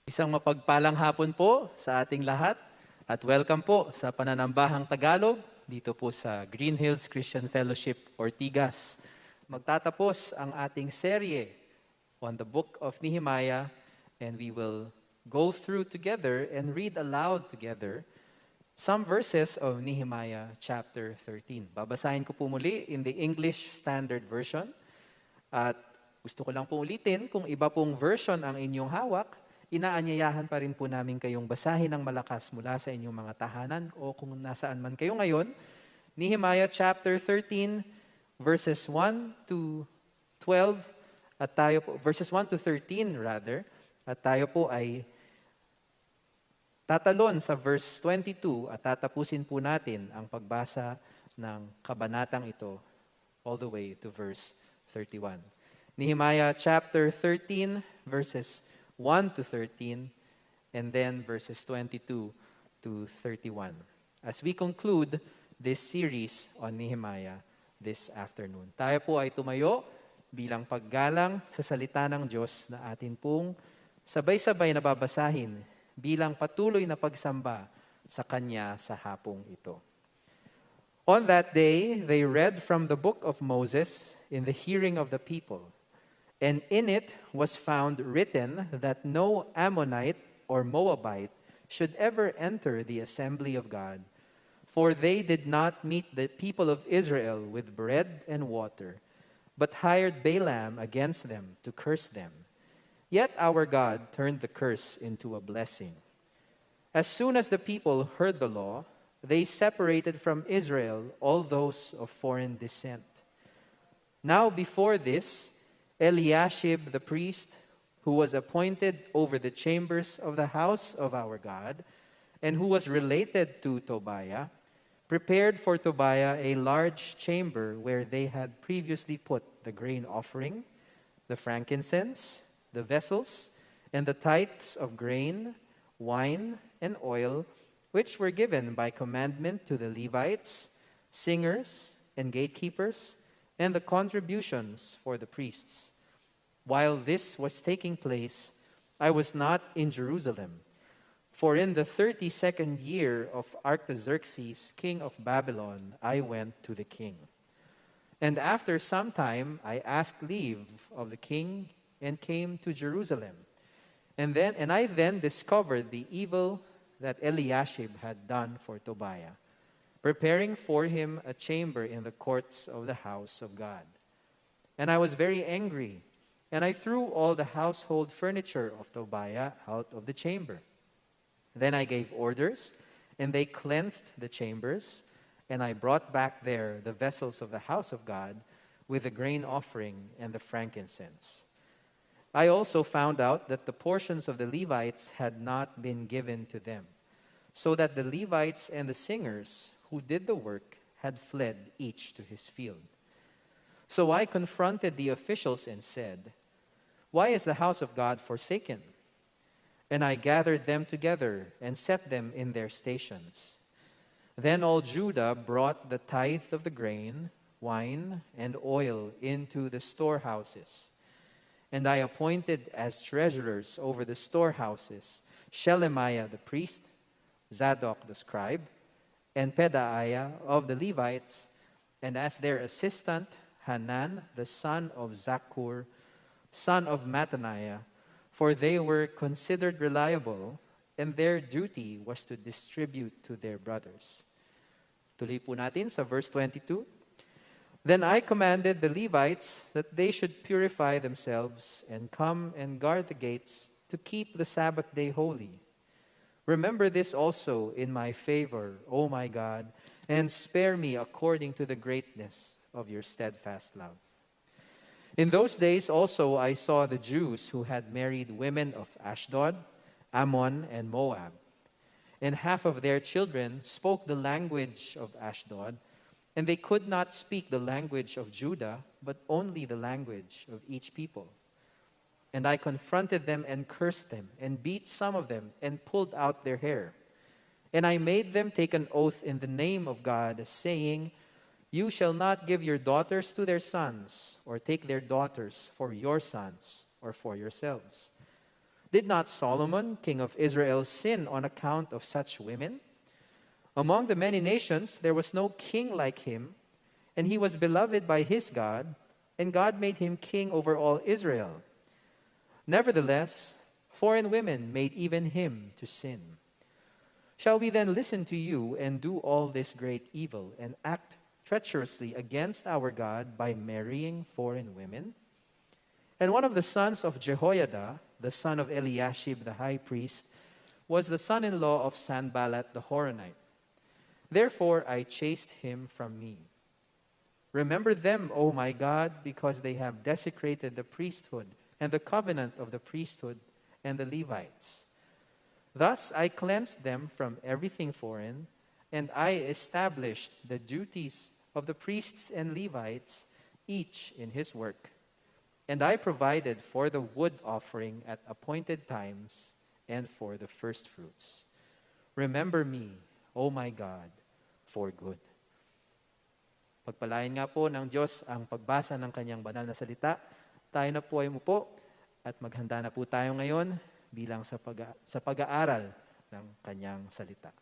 Isang mapagpalang hapon po sa ating lahat at welcome po sa Pananambahang Tagalog dito po sa Green Hills Christian Fellowship, Ortigas. Magtatapos ang ating serye on the book of Nehemiah and we will go through together and read aloud together some verses of Nehemiah chapter 13. Babasahin ko po muli in the English Standard Version at gusto ko lang po ulitin kung iba pong version ang inyong hawak, inaanyayahan pa rin po namin kayong basahin ng malakas mula sa inyong mga tahanan o kung nasaan man kayo ngayon. Nehemiah chapter 13 verses 1 to 12 at tayo po, verses 1 to 13 rather, at tayo po ay tatalon sa verse 22 at tatapusin po natin ang pagbasa ng kabanatang ito all the way to verse 31. Nehemiah chapter 13 verses 1 to 13, and then verses 22 to 31. As we conclude this series on Nehemiah this afternoon. Tayo po ay tumayo bilang paggalang sa salita ng Diyos na atin pong sabay-sabay na babasahin bilang patuloy na pagsamba sa Kanya sa hapong ito. On that day, they read from the book of Moses in the hearing of the people. And in it was found written that no Ammonite or Moabite should ever enter the assembly of God, for they did not meet the people of Israel with bread and water, but hired Balaam against them to curse them. Yet our God turned the curse into a blessing. As soon as the people heard the law, they separated from Israel all those of foreign descent. Now before this, Eliashib the priest, who was appointed over the chambers of the house of our God, and who was related to Tobiah, prepared for Tobiah a large chamber where they had previously put the grain offering, the frankincense, the vessels, and the tithes of grain, wine, and oil, which were given by commandment to the Levites, singers, and gatekeepers, and the contributions for the priests. While this was taking place, I was not in Jerusalem, for in the 32nd year of Artaxerxes, king of Babylon, I went to the king. And after some time, I asked leave of the king and came to Jerusalem. And I then discovered the evil that Eliashib had done for Tobiah, preparing for him a chamber in the courts of the house of God. And I was very angry, and I threw all the household furniture of Tobiah out of the chamber. Then I gave orders, and they cleansed the chambers, and I brought back there the vessels of the house of God with the grain offering and the frankincense. I also found out that the portions of the Levites had not been given to them, so that the Levites and the singers who did the work had fled each to his field. So I confronted the officials and said, "Why is the house of God forsaken?" And I gathered them together and set them in their stations. Then all Judah brought the tithe of the grain, wine, and oil into the storehouses. And I appointed as treasurers over the storehouses Shelemiah the priest, Zadok the scribe, and Pedaiah of the Levites, and as their assistant Hanan the son of Zakkur, son of Mattaniah, for they were considered reliable, and their duty was to distribute to their brothers. Tuloy po natin sa verse 22. Then I commanded the Levites that they should purify themselves and come and guard the gates to keep the Sabbath day holy. Remember this also in my favor, O my God, and spare me according to the greatness of your steadfast love. In those days also I saw the Jews who had married women of Ashdod, Ammon, and Moab. And half of their children spoke the language of Ashdod, and they could not speak the language of Judah, but only the language of each people. And I confronted them and cursed them, and beat some of them, and pulled out their hair. And I made them take an oath in the name of God, saying, "You shall not give your daughters to their sons, or take their daughters for your sons, or for yourselves." Did not Solomon, king of Israel, sin on account of such women? Among the many nations, there was no king like him, and he was beloved by his God, and God made him king over all Israel. Nevertheless, foreign women made even him to sin. Shall we then listen to you and do all this great evil and act treacherously against our God by marrying foreign women? And one of the sons of Jehoiada, the son of Eliashib the high priest, was the son-in-law of Sanballat the Horonite. Therefore I chased him from me. Remember them, O my God, because they have desecrated the priesthood and the covenant of the priesthood and the Levites. Thus I cleansed them from everything foreign, and I established the duties of the priests and Levites, each in his work. And I provided for the wood offering at appointed times and for the first fruits. Remember me, O my God, for good. Pagpalain nga po ng Diyos ang pagbasa ng kanyang banal na salita. Tayo na po ay umupo at maghanda na po tayo ngayon bilang sa pag-aaral ng kanyang salita.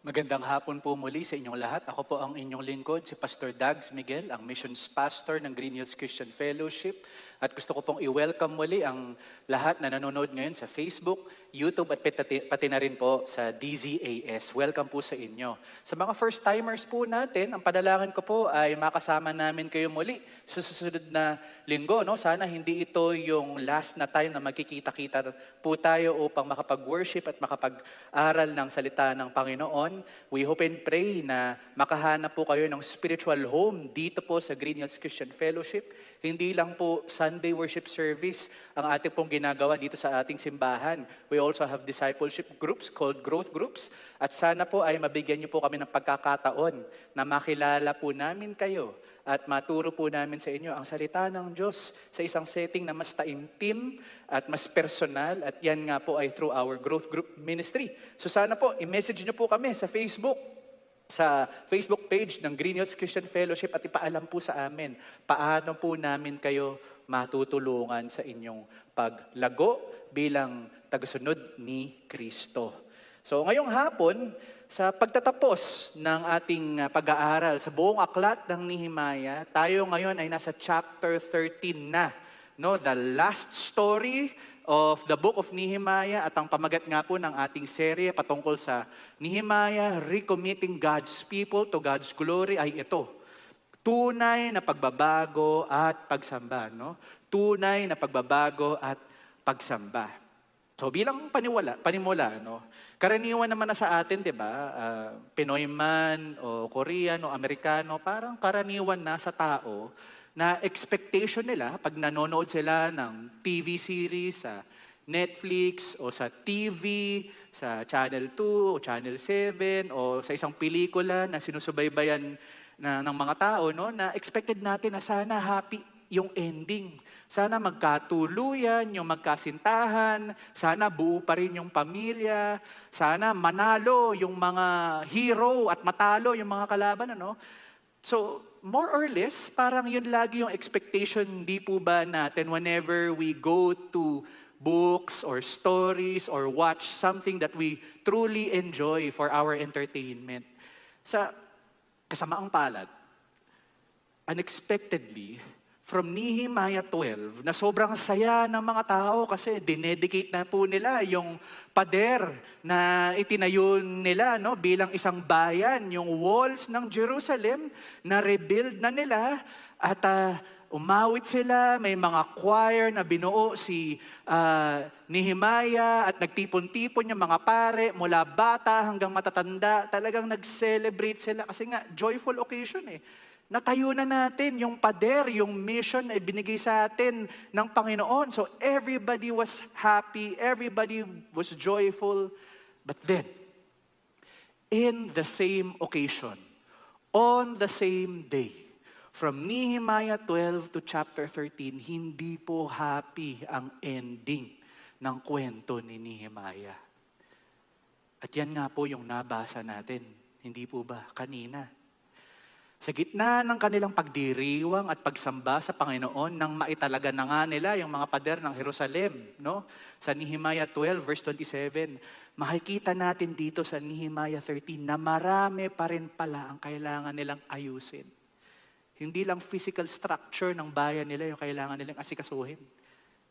Magandang hapon po muli sa inyong lahat. Ako po ang inyong lingkod, si Pastor Dags Miguel, ang Missions Pastor ng Green Hills Christian Fellowship. At gusto ko pong i-welcome muli ang lahat na nanonood ngayon sa Facebook, YouTube at pati na rin po sa DZAS. Welcome po sa inyo. Sa mga first-timers po natin, ang panalangin ko po ay makasama namin kayo muli sa susunod na linggo. No? Sana hindi ito yung last na time na magkikita-kita po tayo upang makapag-worship at makapag-aral ng salita ng Panginoon. We hope and pray na makahanap po kayo ng spiritual home dito po sa Green Hills Christian Fellowship. Hindi lang po Sunday worship service ang ating pong ginagawa dito sa ating simbahan. We also have discipleship groups called growth groups. At sana po ay mabigyan niyo po kami ng pagkakataon na makilala po namin kayo at maturo po namin sa inyo ang salita ng Diyos sa isang setting na mas taimtim at mas personal, at yan nga po ay through our growth group ministry. So sana po, i-message niyo po kami sa Facebook page ng Green Hills Christian Fellowship at ipaalam po sa amin paano po namin kayo matutulungan sa inyong paglago bilang tagasunod ni Kristo. So ngayong hapon, sa pagtatapos ng ating pag-aaral sa buong aklat ng Nehemiah, tayo ngayon ay nasa chapter 13 na. No, the last story of the book of Nehemiah, at ang pamagat nga po ng ating serye patungkol sa Nehemiah recommitting God's people to God's glory ay ito. Tunay na pagbabago at pagsamba, no? Tunay na pagbabago at pagsamba. So bilang panimula, no? Karaniwan naman na sa atin, 'di ba? Pinoy man o Korean o Amerikano, parang karaniwan na sa tao na expectation nila pag nanonood sila ng TV series sa Netflix o sa TV, sa Channel 2 o Channel 7 o sa isang pelikula na sinusubaybayan ng mga tao, no? Na expected natin na sana happy yung ending. Sana magkatuluyan, yung magkasintahan, sana buo pa rin yung pamilya, sana manalo yung mga hero at matalo yung mga kalaban, ano? So, more or less, parang yun lagi yung expectation, di po ba natin whenever we go to books or stories or watch something that we truly enjoy for our entertainment. Sa kasamaang palad, unexpectedly, from Nehemiah 12, na sobrang saya ng mga tao kasi dinedicate na po nila yung pader na itinayo nila, no, bilang isang bayan, yung walls ng Jerusalem na rebuild na nila at umawit sila, may mga choir na binuo si Nehemiah at nagtipon-tipon yung mga pare mula bata hanggang matatanda, talagang nag-celebrate sila kasi nga joyful occasion eh. Natayo na natin yung pader, yung mission na ibinigay sa atin ng Panginoon. So everybody was happy, everybody was joyful. But then, in the same occasion, on the same day, from Nehemiah 12 to chapter 13, hindi po happy ang ending ng kwento ni Nehemiah. At yan nga po yung nabasa natin, hindi po ba kanina? Sa gitna ng kanilang pagdiriwang at pagsamba sa Panginoon, nang maitalaga na nga nila yung mga pader ng Jerusalem, no? Sa Nehemiah 12 verse 27, makikita natin dito sa Nehemiah 13 na marami pa rin pala ang kailangan nilang ayusin. Hindi lang physical structure ng bayan nila yung kailangan nilang asikasuhin.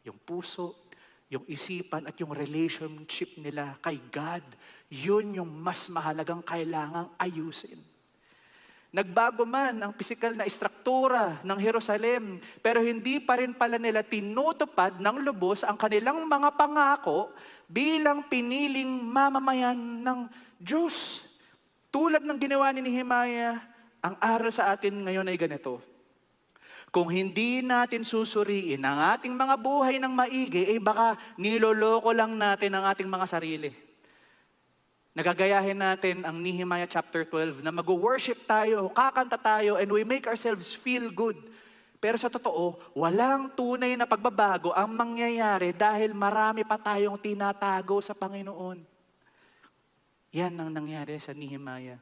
Yung puso, yung isipan at yung relationship nila kay God, yun yung mas mahalagang kailangang ayusin. Nagbago man ang pisikal na istruktura ng Jerusalem, pero hindi pa rin pala nila tinutupad ng lubos ang kanilang mga pangako bilang piniling mamamayan ng Diyos. Tulad ng ginawa ni Nehemiah, ang aral sa atin ngayon ay ganito. Kung hindi natin susuriin ang ating mga buhay ng maigi, baka niloloko lang natin ang ating mga sarili. Nagagayahin natin ang Nehemiah chapter 12 na mag-worship tayo, kakanta tayo, and we make ourselves feel good. Pero sa totoo, walang tunay na pagbabago ang mangyayari dahil marami pa tayong tinatago sa Panginoon. Yan ang nangyari sa Nehemiah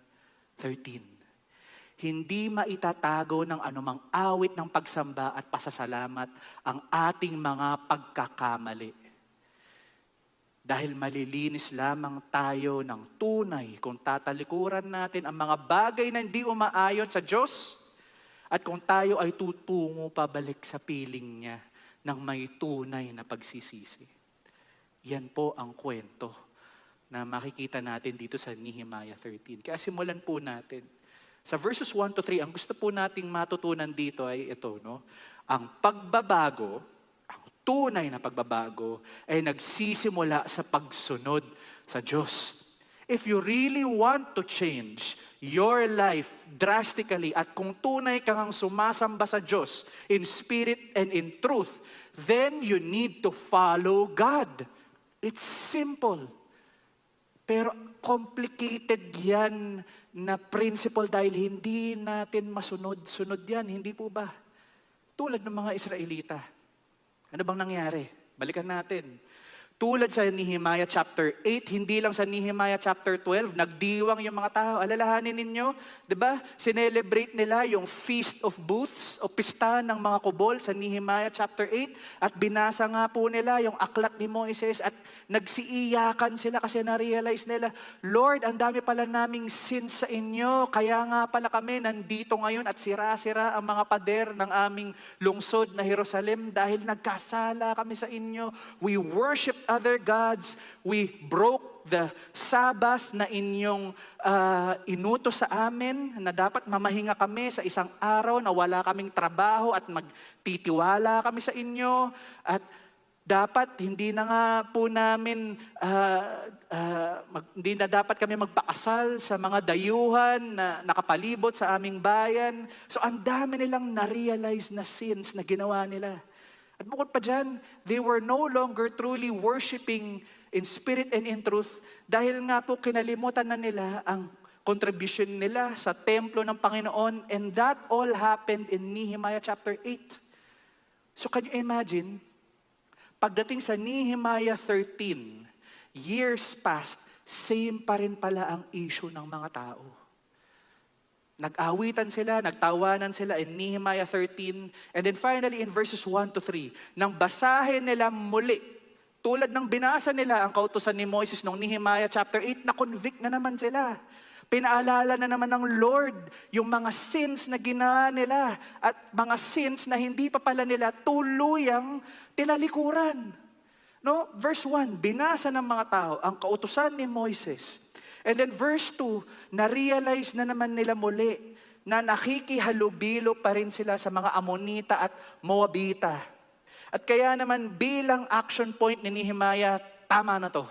13. Hindi maitatago ng anumang awit ng pagsamba at pasasalamat ang ating mga pagkakamali. Dahil malilinis lamang tayo ng tunay kung tatalikuran natin ang mga bagay na hindi umaayon sa Diyos at kung tayo ay tutungo pabalik sa piling niya ng may tunay na pagsisisi. Yan po ang kwento na makikita natin dito sa Nehemiah 13. Kaya simulan po natin. Sa verses 1 to 3, ang gusto po nating matutunan dito ay ito, no? Ang pagbabago, ang tunay na pagbabago ay nagsisimula sa pagsunod sa Diyos. If you really want to change your life drastically at kung tunay kang sumasamba sa Diyos in spirit and in truth, then you need to follow God. It's simple. Pero complicated yan na principle dahil hindi natin masunod-sunod yan. Hindi po ba? Tulad ng mga Israelita. Ano bang nangyari? Balikan natin. Tulad sa Nehemiah chapter 8, hindi lang sa Nehemiah chapter 12, nagdiwang yung mga tao. Alalahanin ninyo, di ba? Sinelebrate nila yung Feast of Booths o pista ng mga kubol sa Nehemiah chapter 8 at binasa nga po nila yung aklat ni Moises at nagsiiyakan sila kasi na-realize nila, Lord, ang dami pala naming sins sa inyo, kaya nga pala kami nandito ngayon at sira-sira ang mga pader ng aming lungsod na Jerusalem dahil nagkasala kami sa inyo. We worship other gods. We broke the Sabbath na inyong inutos sa amin na dapat mamahinga kami sa isang araw na wala kaming trabaho at magtitiwala kami sa inyo. At dapat hindi na nga po namin, hindi na dapat kami magpakasal sa mga dayuhan na nakapalibot sa aming bayan. So ang dami nilang na-realize na sins na ginawa nila. At bukod pa dyan, they were no longer truly worshiping in spirit and in truth dahil nga po kinalimutan na nila ang contribution nila sa templo ng Panginoon, and that all happened in Nehemiah chapter 8. So can you imagine, pagdating sa Nehemiah 13, years past, same pa rin pala ang issue ng mga tao. Nag-awitan sila, nagtawanan sila in Nehemiah 13. And then finally in verses 1 to 3, nang basahin nila muli, tulad ng binasa nila ang kautusan ni Moises noong Nehemiah chapter 8, na-convict na naman sila. Pinaalala na naman ng Lord yung mga sins na ginawa nila at mga sins na hindi pa pala nila tuluyang tinalikuran. No? Verse 1, binasa ng mga tao ang kautusan ni Moises. And then verse 2, na-realize na naman nila muli na nakikihalubilo pa rin sila sa mga Amonita at Moabita. At kaya naman bilang action point ni Nehemiah, tama na to.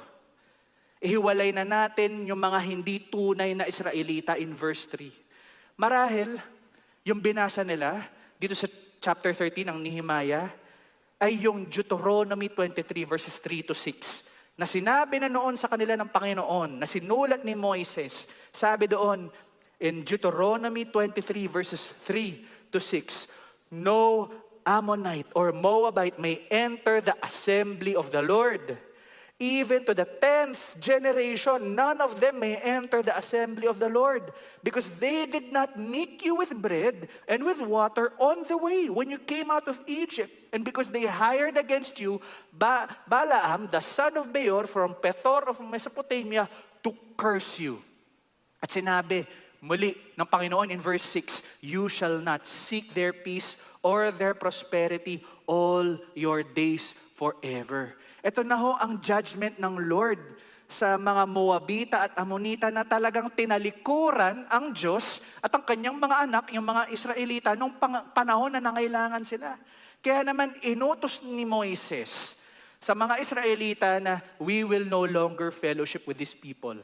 Ihiwalay na natin yung mga hindi tunay na Israelita in verse 3. Marahil, yung binasa nila dito sa chapter 13 ng Nehemiah ay yung Deuteronomy 23 verses 3 to 6. Na sinabi na noon sa kanila ng Panginoon, na sinulat ni Moises, sabi doon in Deuteronomy 23 verses 3 to 6, no Ammonite or Moabite may enter the assembly of the Lord. Even to the 10th generation, none of them may enter the assembly of the Lord, because they did not meet you with bread and with water on the way when you came out of Egypt. And because they hired against you Balaam, the son of Beor from Pethor of Mesopotamia, to curse you. At sinabi muli ng Panginoon in verse 6, you shall not seek their peace or their prosperity all your days forever. Ito na ho ang judgment ng Lord sa mga Moabita at Amonita na talagang tinalikuran ang Diyos at ang kanyang mga anak, yung mga Israelita, nung panahon na nangailangan sila. Kaya naman inutos ni Moises sa mga Israelita na we will no longer fellowship with these people.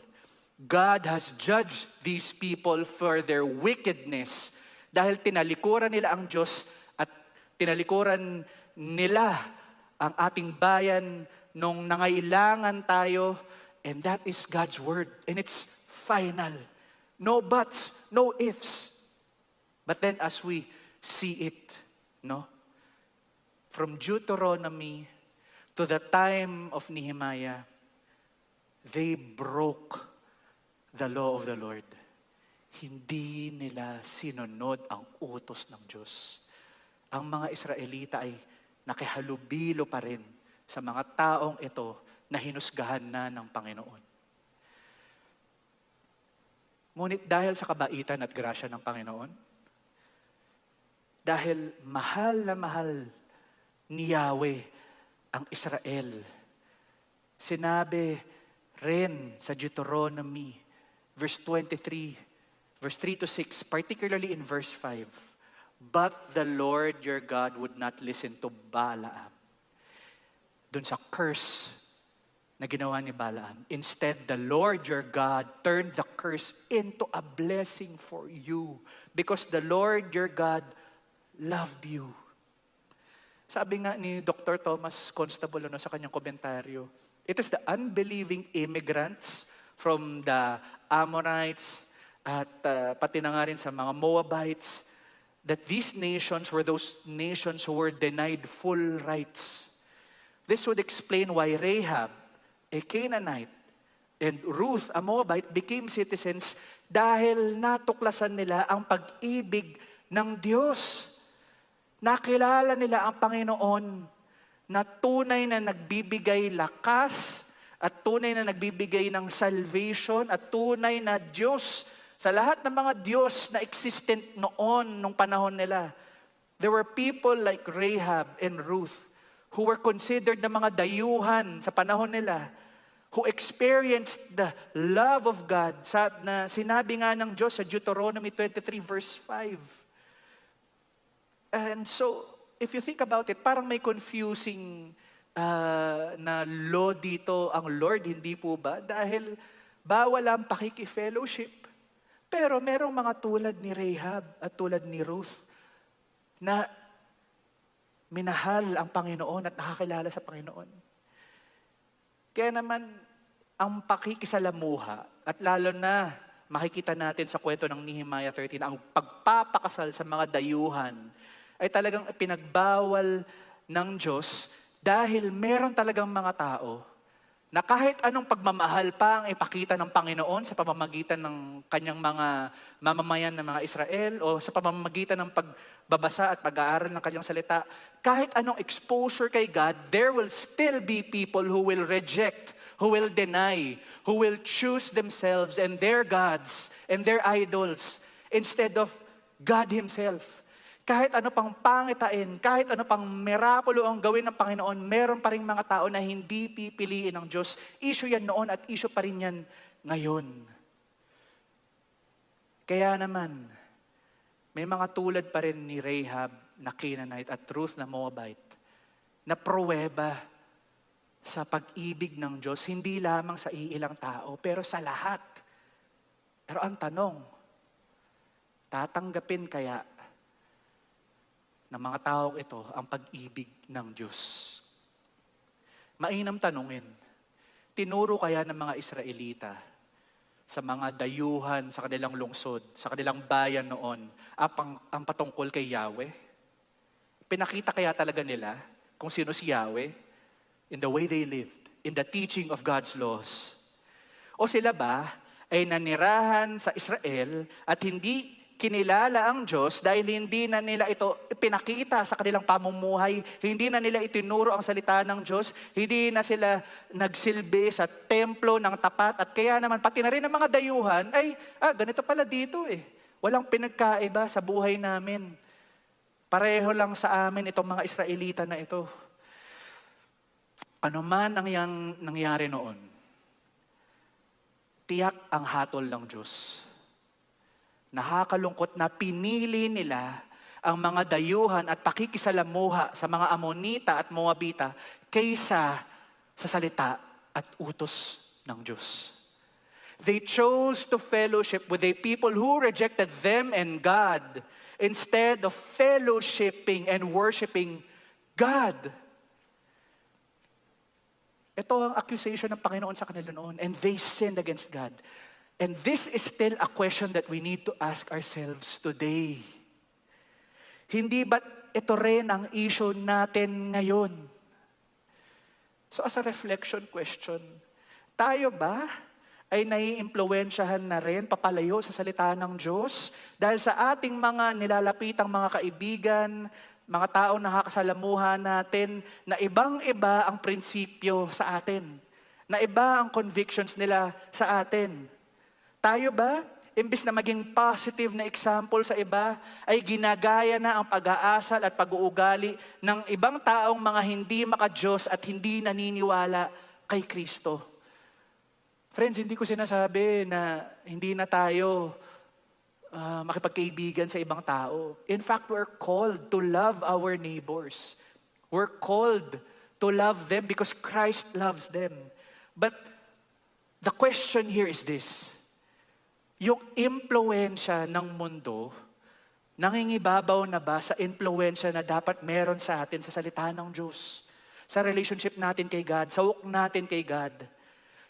God has judged these people for their wickedness dahil tinalikuran nila ang Diyos at tinalikuran nila ang ating bayan nung nangailangan tayo, and that is God's word. And it's final. No buts, no ifs. But then as we see it, no? From Deuteronomy to the time of Nehemiah, they broke the law of the Lord. Hindi nila sinunod ang utos ng Diyos. Ang mga Israelita ay nakihalubilo pa rin sa mga taong ito na hinusgahan na ng Panginoon. Ngunit dahil sa kabaitan at grasya ng Panginoon, dahil mahal na mahal ni Yahweh ang Israel, sinabi rin sa Deuteronomy, verse 23, verse 3 to 6, particularly in verse 5, but the Lord your God would not listen to Balaam. Doon sa curse na ginawa ni Balaam. Instead, the Lord your God turned the curse into a blessing for you because the Lord your God loved you. Sabi nga ni Dr. Thomas Constable sa kanyang komentaryo, it is the unbelieving immigrants from the Amorites at pati na nga rin sa mga Moabites, that these nations were those nations who were denied full rights. This would explain why Rahab, a Canaanite, and Ruth, a Moabite, became citizens dahil natuklasan nila ang pag-ibig ng Diyos. Nakilala nila ang Panginoon na tunay na nagbibigay lakas at tunay na nagbibigay ng salvation at tunay na Diyos. Sa lahat ng mga Diyos na existent noon, nung panahon nila, there were people like Rahab and Ruth who were considered na mga dayuhan sa panahon nila, who experienced the love of God. Na sinabi nga ng Diyos sa Deuteronomy 23 verse 5. And so, if you think about it, parang may confusing na law dito ang Lord, hindi po ba? Dahil bawal ang pakiki-fellowship. Pero merong mga tulad ni Rahab at tulad ni Ruth na minahal ang Panginoon at nakakilala sa Panginoon. Kaya naman, ang pakikisalamuha at lalo na makikita natin sa kwento ng Nehemiah 13, ang pagpapakasal sa mga dayuhan ay talagang pinagbawal ng Diyos dahil meron talagang mga tao na kahit anong pagmamahal pa ang ipakita ng Panginoon sa pamamagitan ng kanyang mga mamamayan ng mga Israel o sa pamamagitan ng pagbabasa at pag-aaral ng kanyang salita, kahit anong exposure kay God, there will still be people who will reject, who will deny, who will choose themselves and their gods and their idols instead of God Himself. Kahit ano pang pangitain, kahit ano pang mirakulo ang gawin ng Panginoon, meron pa rin mga tao na hindi pipiliin ng Diyos. Issue yan noon at issue pa rin yan ngayon. Kaya naman, may mga tulad pa rin ni Rahab na Canaanite at Ruth na Moabite na pruweba sa pag-ibig ng Diyos, hindi lamang sa iilang tao, pero sa lahat. Pero ang tanong, tatanggapin kaya ng mga taong ito ang pag-ibig ng Diyos? Mainam tanungin, tinuro kaya ng mga Israelita sa mga dayuhan sa kanilang lungsod, sa kanilang bayan noon, ang patungkol kay Yahweh? Pinakita kaya talaga nila kung sino si Yahweh in the way they lived? in the teaching of God's laws? O sila ba ay nanirahan sa Israel at hindi kinilala ang Diyos dahil hindi na nila ito pinakita sa kanilang pamumuhay, hindi na nila itinuro ang salita ng Diyos, hindi na sila nagsilbi sa templo ng tapat, at kaya naman pati na rin ang mga dayuhan ay, ganito pala dito eh. Walang pinagkaiba sa buhay namin. Pareho lang sa amin itong mga Israelita na ito. Ano man ang nangyari noon, tiyak ang hatol ng Diyos. Nakakalungkot na pinili nila ang mga dayuhan at pakikisalamuha sa mga Amonita at Moabita kaysa sa salita at utos ng Diyos. They chose to fellowship with a people who rejected them and God instead of fellowshipping and worshiping God. Ito ang accusation ng Panginoon sa kanila noon, and they sinned against God. And this is still a question that we need to ask ourselves today. Hindi ba ito rin ang issue natin ngayon? So as a reflection question, tayo ba ay naiimpluwensyahan na rin papalayo sa salita ng Diyos dahil sa ating mga nilalapitang mga kaibigan, mga taong nakakasalamuha natin, na ibang-iba ang prinsipyo sa atin, na iba ang convictions nila sa atin? Tayo ba, imbis na maging positive na example sa iba, ay ginagaya na ang pag-aasal at pag-uugali ng ibang taong mga hindi maka-Diyos at hindi naniniwala kay Kristo? Friends, hindi ko sinasabi na hindi na tayo makipagkaibigan sa ibang tao. In fact, we're called to love our neighbors. We're called to love them because Christ loves them. But the question here is this: yung impluwensya ng mundo, nangingibabaw na ba sa impluwensya na dapat meron sa atin sa salita ng Diyos? Sa relationship natin kay God, sa walk natin kay God.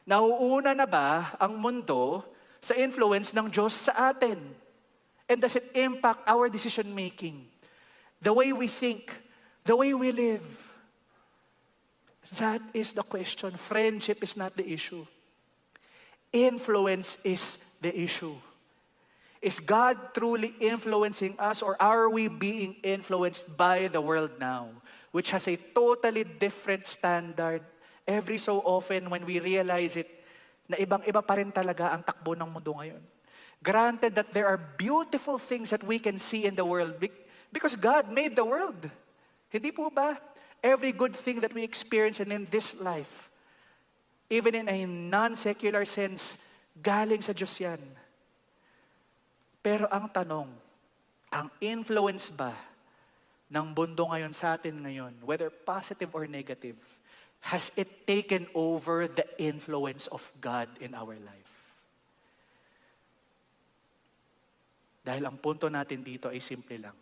Nauuna na ba ang mundo sa influence ng Diyos sa atin? And does it impact our decision making? The way we think, the way we live? That is the question. Friendship is not the issue. Influence is the issue. Is God truly influencing us, or are we being influenced by the world now, which has a totally different standard? Every so often when we realize it, na ibang-iba pa rin talaga ang takbo ng mundo ngayon. Granted that there are beautiful things that we can see in the world because God made the world. Hindi po ba? Every good thing that we experience in this life, even in a non-secular sense, galing sa Diyos yan. Pero ang tanong, ang influence ba ng mundo ngayon sa atin ngayon, whether positive or negative, has it taken over the influence of God in our life? Dahil ang punto natin dito ay simple lang.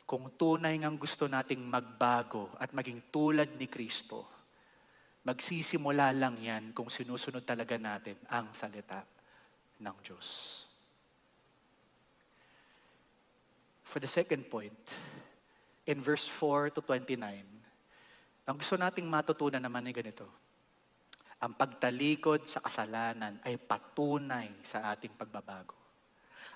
Kung tunay ngang gusto nating magbago at maging tulad ni Kristo, magsisimula lang yan kung sinusunod talaga natin ang salita ng Diyos. For the second point, in verse 4 to 29, ang gusto nating matutunan naman ay ganito: ang pagtalikod sa kasalanan ay patunay sa ating pagbabago.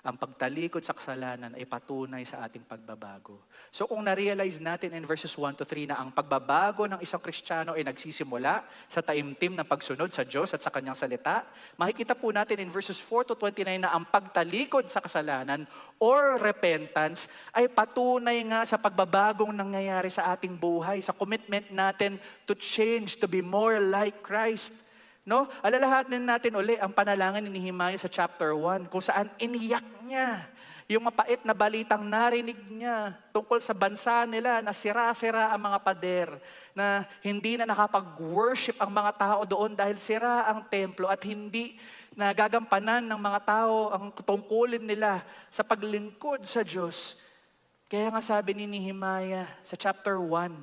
Ang pagtalikod sa kasalanan ay patunay sa ating pagbabago. So kung na-realize natin in verses 1 to 3 na ang pagbabago ng isang Kristiyano ay nagsisimula sa taimtim ng pagsunod sa Diyos at sa Kanyang salita, makikita po natin in verses 4 to 29 na ang pagtalikod sa kasalanan or repentance ay patunay nga sa pagbabagong nangyayari sa ating buhay, sa commitment natin to change, to be more like Christ. No? Alalahanin natin uli ang panalangin ni Nehemiah sa chapter 1, kung saan iniyak niya yung mapait na balitang narinig niya tungkol sa bansa nila na sira-sira ang mga pader, na hindi na nakapag-worship ang mga tao doon dahil sira ang templo at hindi nagagampanan ng mga tao ang tungkulin nila sa paglingkod sa Diyos. Kaya nga sabi ni Nehemiah sa chapter 1,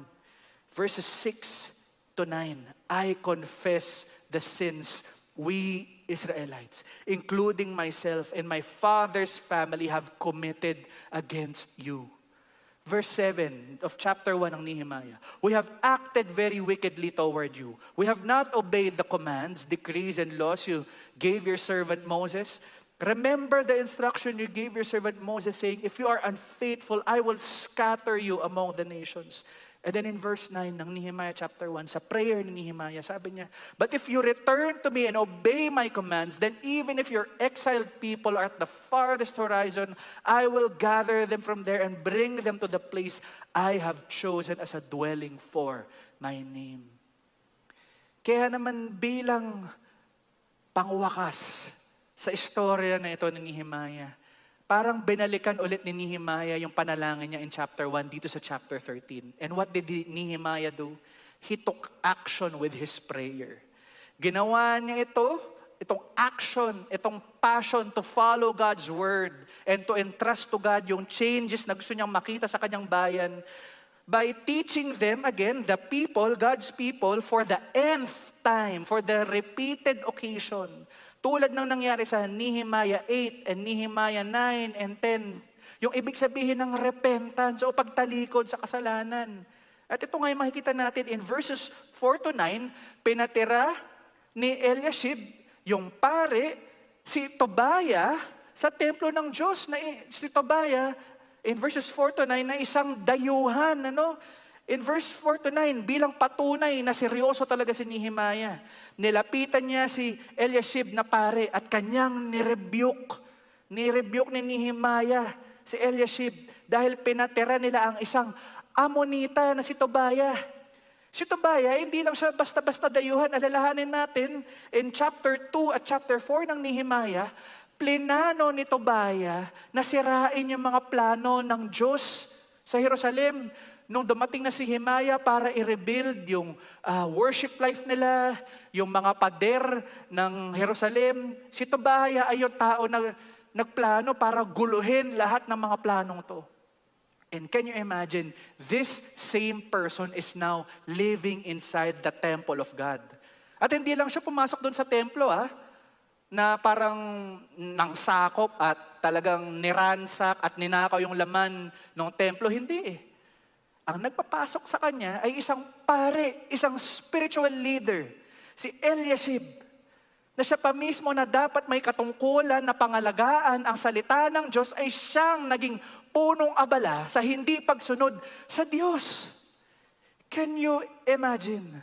verses 6 to 9, I confess the sins we Israelites, including myself and my father's family, have committed against you. Verse 7 of chapter 1 ng Nehemiah. We have acted very wickedly toward you. We have not obeyed the commands, decrees, and laws you gave your servant Moses. Remember the instruction you gave your servant Moses, saying, if you are unfaithful, I will scatter you among the nations. And then in verse 9 ng Nehemiah chapter 1, sa prayer ni Nehemiah, sabi niya, but if you return to me and obey my commands, then even if your exiled people are at the farthest horizon, I will gather them from there and bring them to the place I have chosen as a dwelling for my name. Kaya naman bilang pangwakas sa istorya na ito ni Nehemiah, parang binalikan ulit ni Nehemiah yung panalangin niya in chapter 1 dito sa chapter 13. And what did Nehemiah do? He took action with his prayer. Ginawa niya itong action, itong passion to follow God's word and to entrust to God yung changes na gusto niyang makita sa kanyang bayan by teaching them, again, the people, God's people, for the nth time, for the repeated occasion. Tulad ng nangyari sa Nehemiah 8 and Nehemiah 9 and 10. Yung ibig sabihin ng repentance o pagtalikod sa kasalanan. At ito nga yung makikita natin in verses 4 to 9, pinatira ni Eliashib, yung pare, si Tobiah, sa templo ng Diyos. Si Tobiah, in verses 4 to 9, na isang dayuhan, In verse 4 to 9, bilang patunay na seryoso talaga si Nehemiah, nilapitan niya si Eliashib na pare at kanyang nirebuke. Nirebuke ni Nehemiah si Eliashib dahil pinatira nila ang isang Amonita na si Tobiah. Si Tobiah, hindi lang siya basta-basta dayuhan. Alalahanin natin, in chapter 2 at chapter 4 ng Nehemiah, plinano ni Tobiah na sirain yung mga plano ng Diyos sa Jerusalem. Nung dumating na si Nehemiah para i-rebuild yung worship life nila, yung mga pader ng Jerusalem, si Tobiah ay yung tao na nagplano para guluhin lahat ng mga planong to. And can you imagine, this same person is now living inside the temple of God. At hindi lang siya pumasok doon sa templo, na parang nangsakop at talagang niransak at ninakaw yung laman ng templo. Hindi Ang nagpapasok sa kanya ay isang pare, isang spiritual leader, si Eliashib, na siya pa mismo na dapat may katungkulan na pangalagaan ang salita ng Diyos ay siyang naging punong abala sa hindi pagsunod sa Diyos. Can you imagine?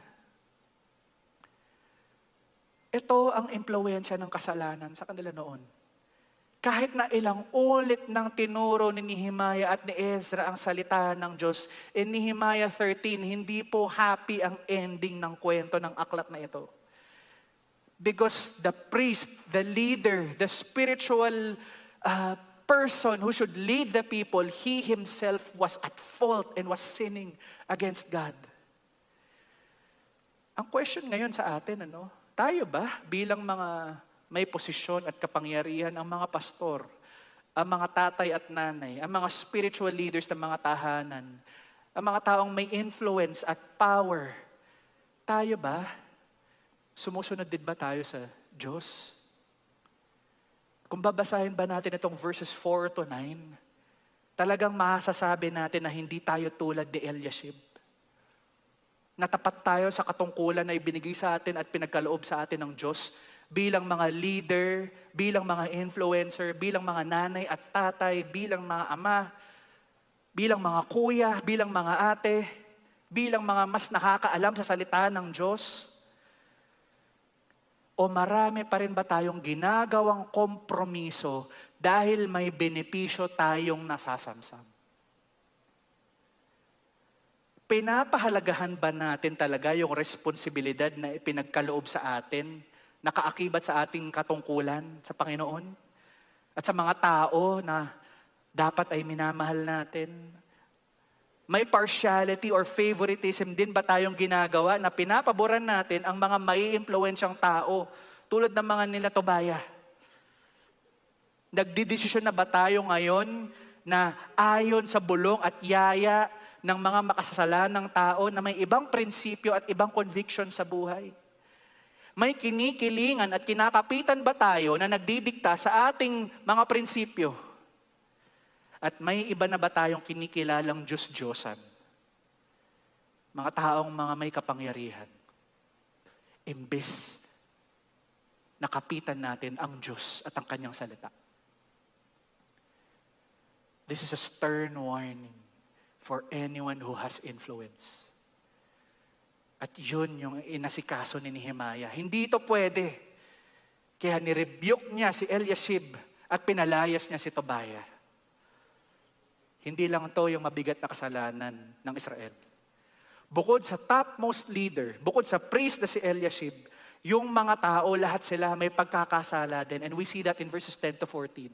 Ito ang impluwensya ng kasalanan sa kanila noon. Kahit na ilang ulit nang tinuro ni Nehemiah at ni Ezra ang salita ng Diyos, in Nehemiah 13, hindi po happy ang ending ng kwento ng aklat na ito. Because the priest, the leader, the spiritual person who should lead the people, he himself was at fault and was sinning against God. Ang question ngayon sa atin, tayo ba bilang mga may posisyon at kapangyarihan, ang mga pastor, ang mga tatay at nanay, ang mga spiritual leaders ng mga tahanan, ang mga taong may influence at power, tayo ba? Sumusunod din ba tayo sa Diyos? Kung babasahin ba natin itong verses 4 to 9, talagang masasabi natin na hindi tayo tulad ni Eliashib. Natapat tayo sa katungkulan na ibinigay sa atin at pinagkaloob sa atin ng Diyos bilang mga leader, bilang mga influencer, bilang mga nanay at tatay, bilang mga ama, bilang mga kuya, bilang mga ate, bilang mga mas nakakaalam sa salita ng Diyos? O marami pa rin ba tayong ginagawang kompromiso dahil may benepisyo tayong nasasamsam? Pinapahalagahan ba natin talaga yung responsibilidad na ipinagkaloob sa atin, nakaakibat sa ating katungkulan sa Panginoon? At sa mga tao na dapat ay minamahal natin? May partiality or favoritism din ba tayong ginagawa na pinapaboran natin ang mga mai-impluwensyang tao tulad ng mga nila Tobiah? Nagdidesisyon na ba tayo ngayon na ayon sa bulong at yaya ng mga makasasalanang tao na may ibang prinsipyo at ibang conviction sa buhay? May kinikilingan at kinakapitan ba tayo na nagdidikta sa ating mga prinsipyo? At may iba na ba tayong kinikilalang Diyos-Diyosan? Mga taong mga may kapangyarihan. Imbes nakapitan natin ang Diyos at ang kanyang salita. This is a stern warning for anyone who has influence. At yun yung inasikaso ni Nehemiah. Hindi ito pwede. Kaya nirebuke niya si Eliashib at pinalayas niya si Tobiah. Hindi lang to yung mabigat na kasalanan ng Israel. Bukod sa topmost leader, bukod sa priest na si Eliashib, yung mga tao, lahat sila may pagkakasala din. And we see that in verses 10 to 14.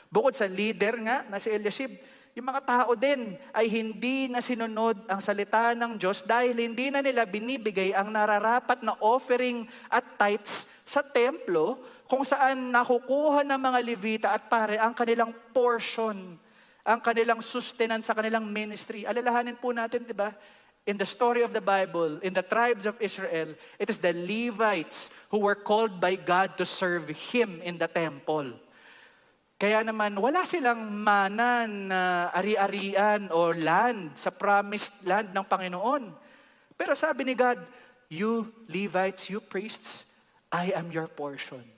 Bukod sa leader nga na si Eliashib, yung mga tao din ay hindi na sinunod ang salita ng Diyos dahil hindi na nila binibigay ang nararapat na offering at tithes sa templo kung saan nakukuha ng mga Levita at pare ang kanilang portion, ang kanilang sustenance sa kanilang ministry. Alalahanin po natin, di ba? In the story of the Bible, in the tribes of Israel, it is the Levites who were called by God to serve Him in the temple. Kaya naman, wala silang mana na ari-arian o land sa promised land ng Panginoon. Pero sabi ni God, you Levites, you priests, I am your portion.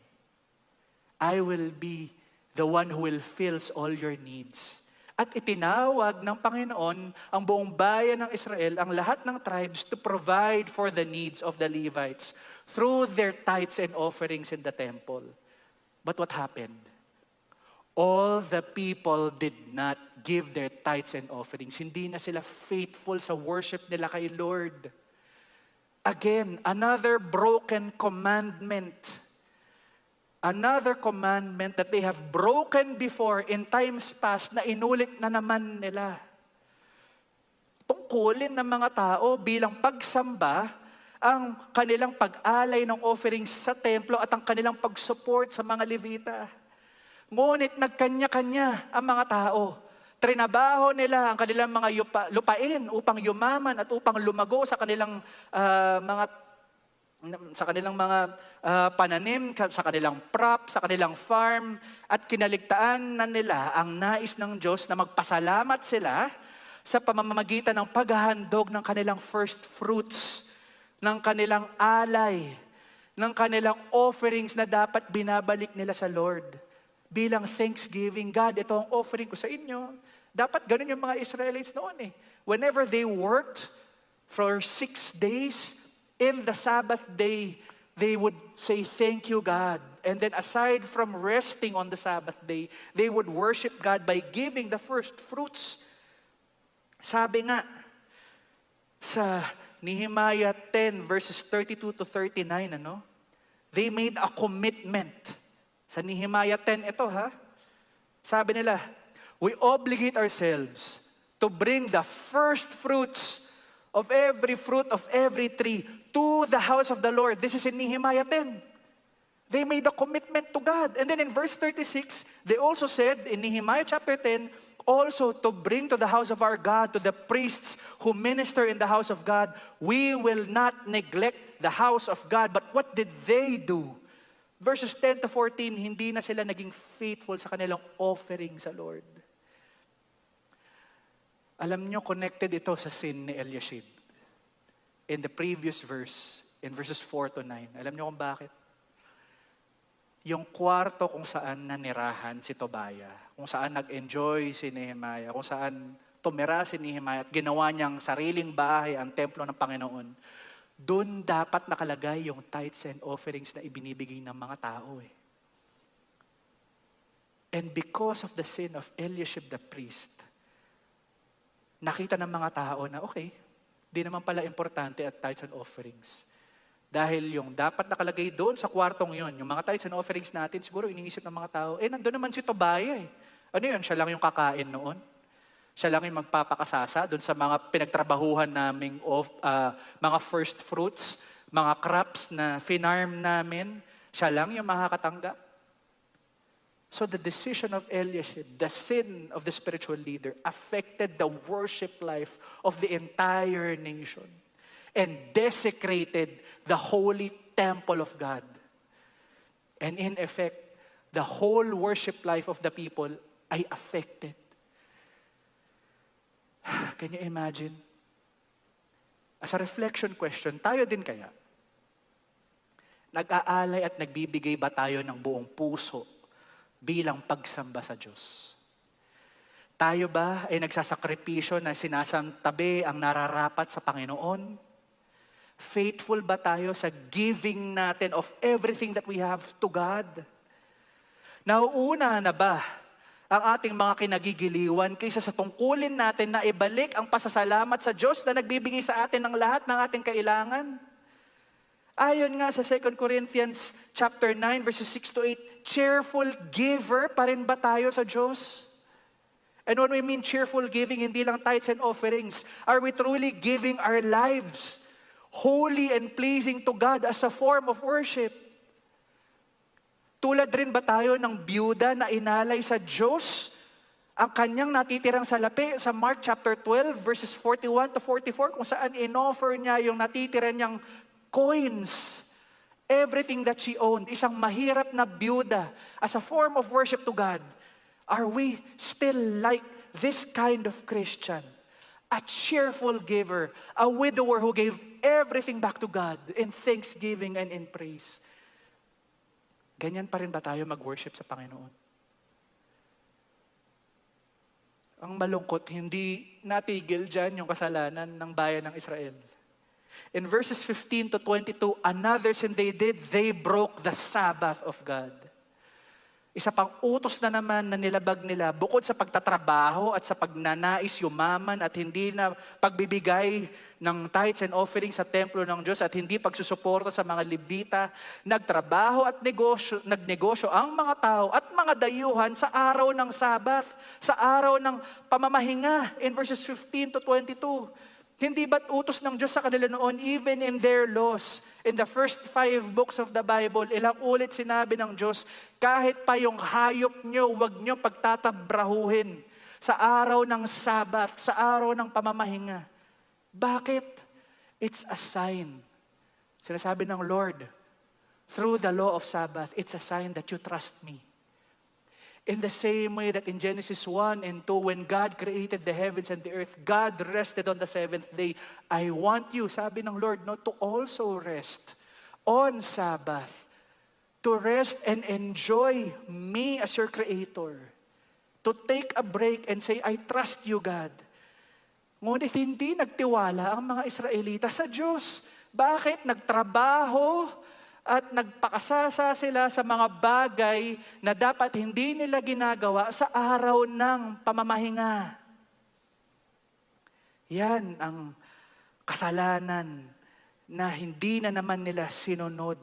I will be the one who will fill all your needs. At itinawag ng Panginoon ang buong bayan ng Israel, ang lahat ng tribes, to provide for the needs of the Levites through their tithes and offerings in the temple. But what happened? All the people did not give their tithes and offerings. Hindi na sila faithful sa worship nila kay Lord. Again, another broken commandment. Another commandment that they have broken before in times past na inulit na naman nila. Tungkulin ng mga tao bilang pagsamba ang kanilang pag-alay ng offerings sa templo at ang kanilang pag-support sa mga Levita. Ngunit nagkanya-kanya ang mga tao. Trinabaho nila ang kanilang mga lupain upang yumaman at upang lumago sa kanilang mga pananim, sa kanilang crop, sa kanilang farm, at kinaligtaan na nila ang nais ng Diyos na magpasalamat sila sa pamamagitan ng paghahandog ng kanilang first fruits, ng kanilang alay, ng kanilang offerings na dapat binabalik nila sa Lord. Bilang thanksgiving, God, ito ang offering ko sa inyo. Dapat ganun yung mga Israelites noon eh. Whenever they worked for 6 days, in the Sabbath day, they would say, thank you, God. And then aside from resting on the Sabbath day, they would worship God by giving the first fruits. Sabi nga, sa Nehemiah 10 verses 32 to 39, they made a commitment. Sa Nehemiah 10, ito sabi nila, we obligate ourselves to bring the first fruits of every fruit of every tree to the house of the Lord. This is in Nehemiah 10. They made a commitment to God. And then in verse 36, they also said in Nehemiah chapter 10, also to bring to the house of our God, to the priests who minister in the house of God, we will not neglect the house of God. But what did they do? Verses 10 to 14, hindi na sila naging faithful sa kanilang offering sa Lord. Alam nyo, connected ito sa sin ni Eliashib. In the previous verse, in verses 4 to 9, alam nyo kung bakit? Yung kwarto kung saan nanirahan si Tobiah, kung saan nag-enjoy si Nehemiah, kung saan tumira si Nehemiah at ginawa niyang sariling bahay ang templo ng Panginoon, doon dapat nakalagay yung tithes and offerings na ibinibigay ng mga tao eh. And because of the sin of Eliashib the priest, nakita ng mga tao na okay, di naman pala importante at tithes and offerings. Dahil yung dapat nakalagay doon sa kwartong yon, yung mga tithes and offerings natin, siguro iniisip ng mga tao, nandun naman si Tobiah eh. Ano yun? Siya lang yung kakain noon. Siya lang yung magpapakasasa doon sa mga pinagtrabahuhan naming mga first fruits, mga crops na finarm namin. Siya lang yung makakatanggap. So the decision of Eliashib, the sin of the spiritual leader, affected the worship life of the entire nation and desecrated the holy temple of God. And in effect, the whole worship life of the people ay affected. Can you imagine? As a reflection question, tayo din kaya? Nag-aalay at nagbibigay ba tayo ng buong puso bilang pagsamba sa Diyos? Tayo ba ay nagsasakripisyo na sinasantabi ang nararapat sa Panginoon? Faithful ba tayo sa giving natin of everything that we have to God? Nauuna na ba ang ating mga kinagigiliwan kaysa sa tungkulin natin na ibalik ang pasasalamat sa Diyos na nagbibigay sa atin ng lahat ng ating kailangan? Ayon nga sa 2 Corinthians chapter 9 verses 6 to 8, cheerful giver pa rin ba tayo sa Diyos? And when we mean cheerful giving, hindi lang tithes and offerings. Are we truly giving our lives holy and pleasing to God as a form of worship? Tulad rin ba tayo ng byuda na inalay sa Diyos ang kanyang natitirang salapi sa Mark chapter 12 verses 41 to 44 kung saan inoffer niya yung natitira niyang coins, everything that she owned, isang mahirap na byuda as a form of worship to God. Are we still like this kind of Christian? A cheerful giver, a widower who gave everything back to God in thanksgiving and in praise. Ganyan pa rin ba tayo mag-worship sa Panginoon? Ang malungkot, hindi natigil dyan yung kasalanan ng bayan ng Israel. In verses 15 to 22, another sin they did, they broke the Sabbath of God. Isa pang utos na naman na nilabag nila, bukod sa pagtatrabaho at sa pagnanais yumaman at hindi na pagbibigay ng tithes and offerings sa templo ng Diyos at hindi pagsusuporta sa mga Levita, nagtrabaho at nagnegosyo ang mga tao at mga dayuhan sa araw ng Sabath, sa araw ng pamamahinga in verses 15 to 22. Hindi ba't utos ng Diyos sa kanila noon, even in their laws, in the first 5 books of the Bible, ilang ulit sinabi ng Diyos, kahit pa yung hayop nyo, huwag nyo pagtatabrahuhin sa araw ng Sabat, sa araw ng pamamahinga. Bakit? It's a sign. Sinasabi ng Lord, through the law of Sabbath, it's a sign that you trust me. In the same way that in Genesis 1 and 2, when God created the heavens and the earth, God rested on the 7th day. I want you, sabi ng Lord, no, to also rest on Sabbath. To rest and enjoy me as your Creator. To take a break and say, I trust you, God. Ngunit hindi nagtiwala ang mga Israelita sa Diyos. Bakit? Nagtrabaho at nagpakasasa sila sa mga bagay na dapat hindi nila ginagawa sa araw ng pamamahinga. Yan ang kasalanan na hindi na naman nila sinunod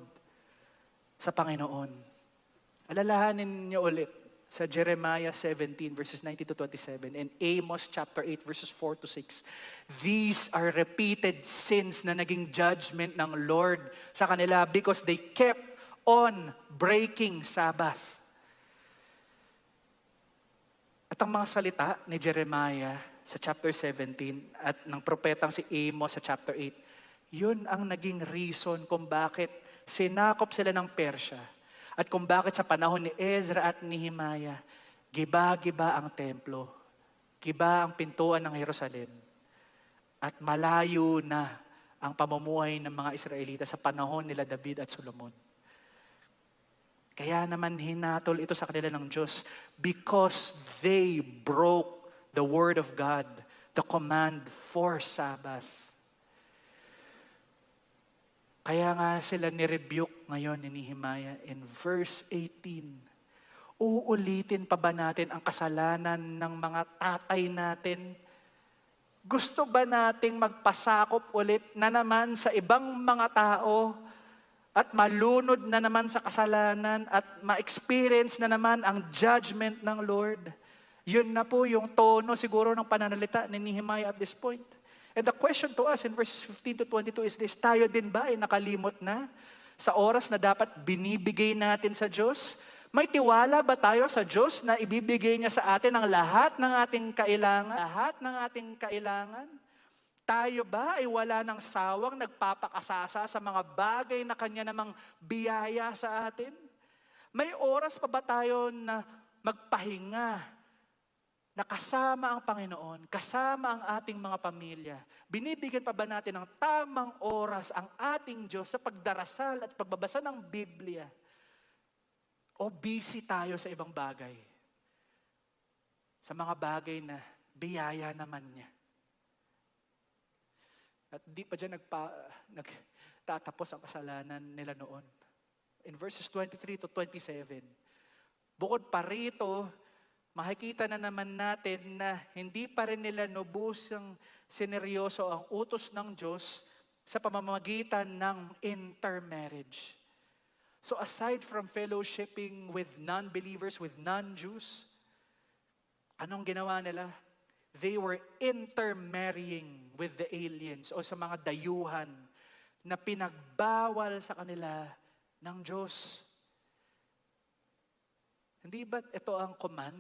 sa Panginoon. Alalahanin niyo ulit sa Jeremiah 17 verses 19 to 27 and Amos chapter 8 verses 4 to 6. These are repeated sins na naging judgment ng Lord sa kanila because they kept on breaking Sabbath. At ang mga salita ni Jeremiah sa chapter 17 at ng propetang si Amos sa chapter 8, yun ang naging reason kung bakit sinakop sila ng Persya. At kung bakit sa panahon ni Ezra at Nehemiah, giba-giba ang templo, giba ang pintuan ng Jerusalem, at malayo na ang pamumuhay ng mga Israelita sa panahon nila David at Solomon. Kaya naman hinatol ito sa kanila ng Diyos because they broke the word of God, the command for Sabbath. Kaya nga sila nirebuke ngayon ni Nehemiah in verse 18. Uulitin pa ba natin ang kasalanan ng mga tatay natin? Gusto ba nating magpasakop ulit na naman sa ibang mga tao at malunod na naman sa kasalanan at ma-experience na naman ang judgment ng Lord? Yun na po yung tono siguro ng pananalita ni Nehemiah at this point. And the question to us in verses 15 to 22 is this, tayo din ba ay nakalimot na sa oras na dapat binibigay natin sa Diyos? May tiwala ba tayo sa Diyos na ibibigay niya sa atin ang lahat ng ating kailangan? Lahat ng ating kailangan? Tayo ba ay wala ng sawang nagpapakasasa sa mga bagay na Kanya namang biyaya sa atin? May oras pa ba tayo na magpahinga na kasama ang Panginoon, kasama ang ating mga pamilya, binibigyan pa ba natin ng tamang oras ang ating Diyos sa pagdarasal at pagbabasa ng Biblia? O busy tayo sa ibang bagay? Sa mga bagay na biyaya naman niya. At di pa dyan nagtatapos ang kasalanan nila noon. In verses 23 to 27, bukod pa rito, makikita na naman natin na hindi pa rin nila nubusang sineryoso ang utos ng Diyos sa pamamagitan ng intermarriage. So aside from fellowshipping with non-believers, with non-Jews, anong ginawa nila? They were intermarrying with the aliens o sa mga dayuhan na pinagbawal sa kanila ng Diyos. Hindi ba't ito ang command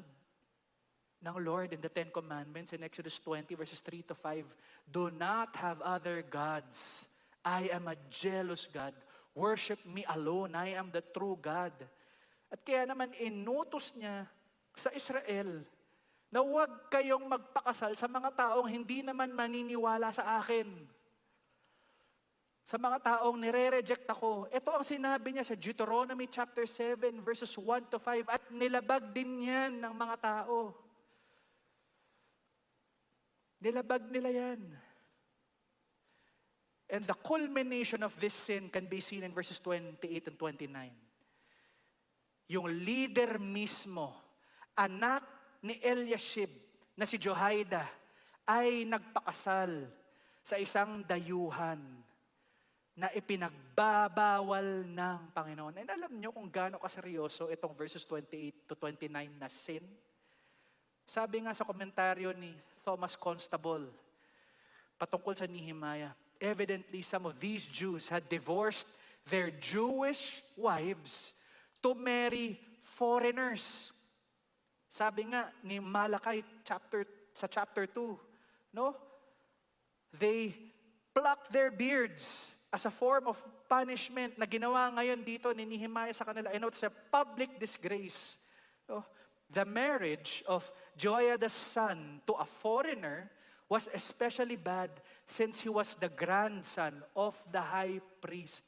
ng Lord in the Ten Commandments in Exodus 20 verses 3 to 5? Do not have other gods. I am a jealous God. Worship me alone. I am the true God. At kaya naman inutos niya sa Israel na huwag kayong magpakasal sa mga taong hindi naman maniniwala sa akin. Sa mga taong nire-reject ako. Ito ang sinabi niya sa Deuteronomy chapter 7 verses 1 to 5 at nilabag din yan ng mga tao. Nilabag nila yan. And the culmination of this sin can be seen in verses 28 and 29. Yung leader mismo, anak ni Eliashib na si Johaida, ay nagpakasal sa isang dayuhan na ipinagbabawal ng Panginoon. And alam nyo kung gaano kaseryoso itong verses 28 to 29 na sin? Sabi nga sa komentaryo ni Thomas Constable, patungkol sa Nehemiah, evidently some of these Jews had divorced their Jewish wives to marry foreigners. Sabi nga ni Malachi sa chapter 2, no? They plucked their beards as a form of punishment na ginawa ngayon dito ni Nehemiah sa kanila. And it's a public disgrace. No? The marriage of Jehoiada's son to a foreigner was especially bad since he was the grandson of the high priest.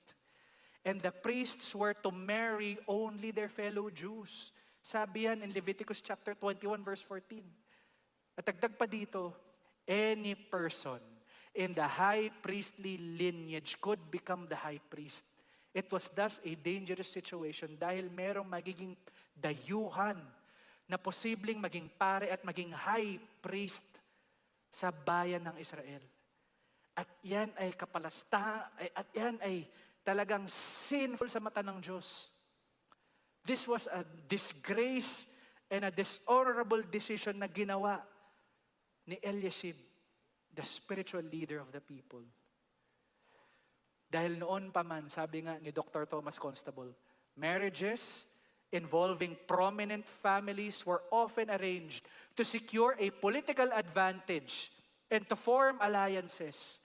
And the priests were to marry only their fellow Jews. Sabi yan in Leviticus chapter 21 verse 14. At dagdag pa dito, any person in the high priestly lineage could become the high priest. It was thus a dangerous situation dahil merong magiging dayuhan na posibleng maging pare at maging high priest sa bayan ng Israel. At yan ay at yan ay talagang sinful sa mata ng Diyos. This was a disgrace and a dishonorable decision na ginawa ni Eliashib, the spiritual leader of the people. Dahil noon pa man, sabi nga ni Dr. Thomas Constable, marriages involving prominent families were often arranged to secure a political advantage and to form alliances.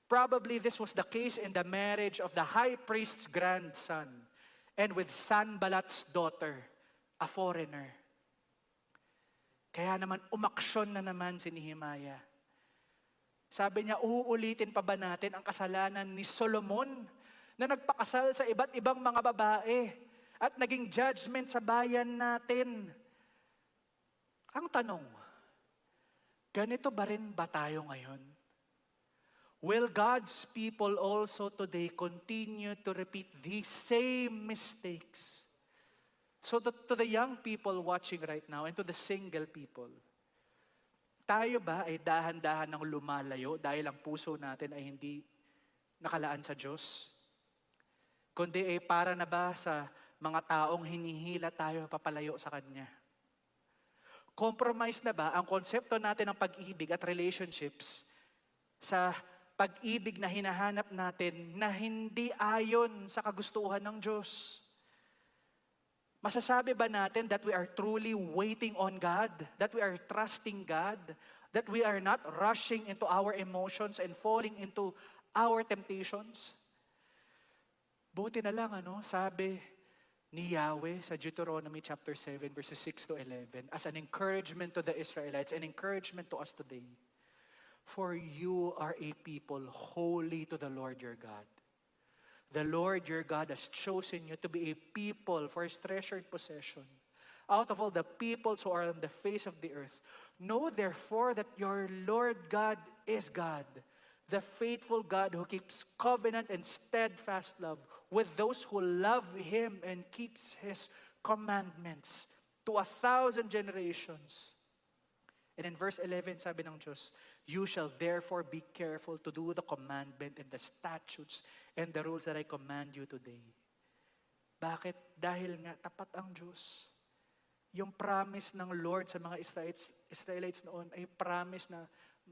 Probably this was the case in the marriage of the high priest's grandson and with Sanballat's daughter, a foreigner. Kaya naman umaksyon na naman si Nehemiah. Sabi niya, uulitin pa ba natin ang kasalanan ni Solomon na nagpakasal sa iba't ibang mga babae at naging judgment sa bayan natin? Ang tanong, ganito ba rin ba tayo ngayon? Will God's people also today continue to repeat these same mistakes? So to the young people watching right now and to the single people, tayo ba ay dahan-dahan ng lumalayo dahil ang puso natin ay hindi nakalaan sa Diyos? Kundi ay para na ba sa mga taong hinihila tayo papalayo sa Kanya? Compromise na ba ang konsepto natin ng pag-ibig at relationships sa pag-ibig na hinahanap natin na hindi ayon sa kagustuhan ng Diyos? Masasabi ba natin that we are truly waiting on God? That we are trusting God? That we are not rushing into our emotions and falling into our temptations? Buti na lang, sabi ni Yahweh sa Deuteronomy chapter 7 verses 6 to 11 as an encouragement to the Israelites, an encouragement to us today. For you are a people holy to the Lord your God. The Lord your God has chosen you to be a people for His treasured possession. Out of all the peoples who are on the face of the earth, know therefore that your Lord God is God, the faithful God who keeps covenant and steadfast love with those who love Him and keeps His commandments to 1,000 generations. And in verse 11, sabi ng Diyos, you shall therefore be careful to do the commandment and the statutes and the rules that I command you today. Bakit? Dahil nga tapat ang Diyos. Yung promise ng Lord sa mga Israelites noon ay promise na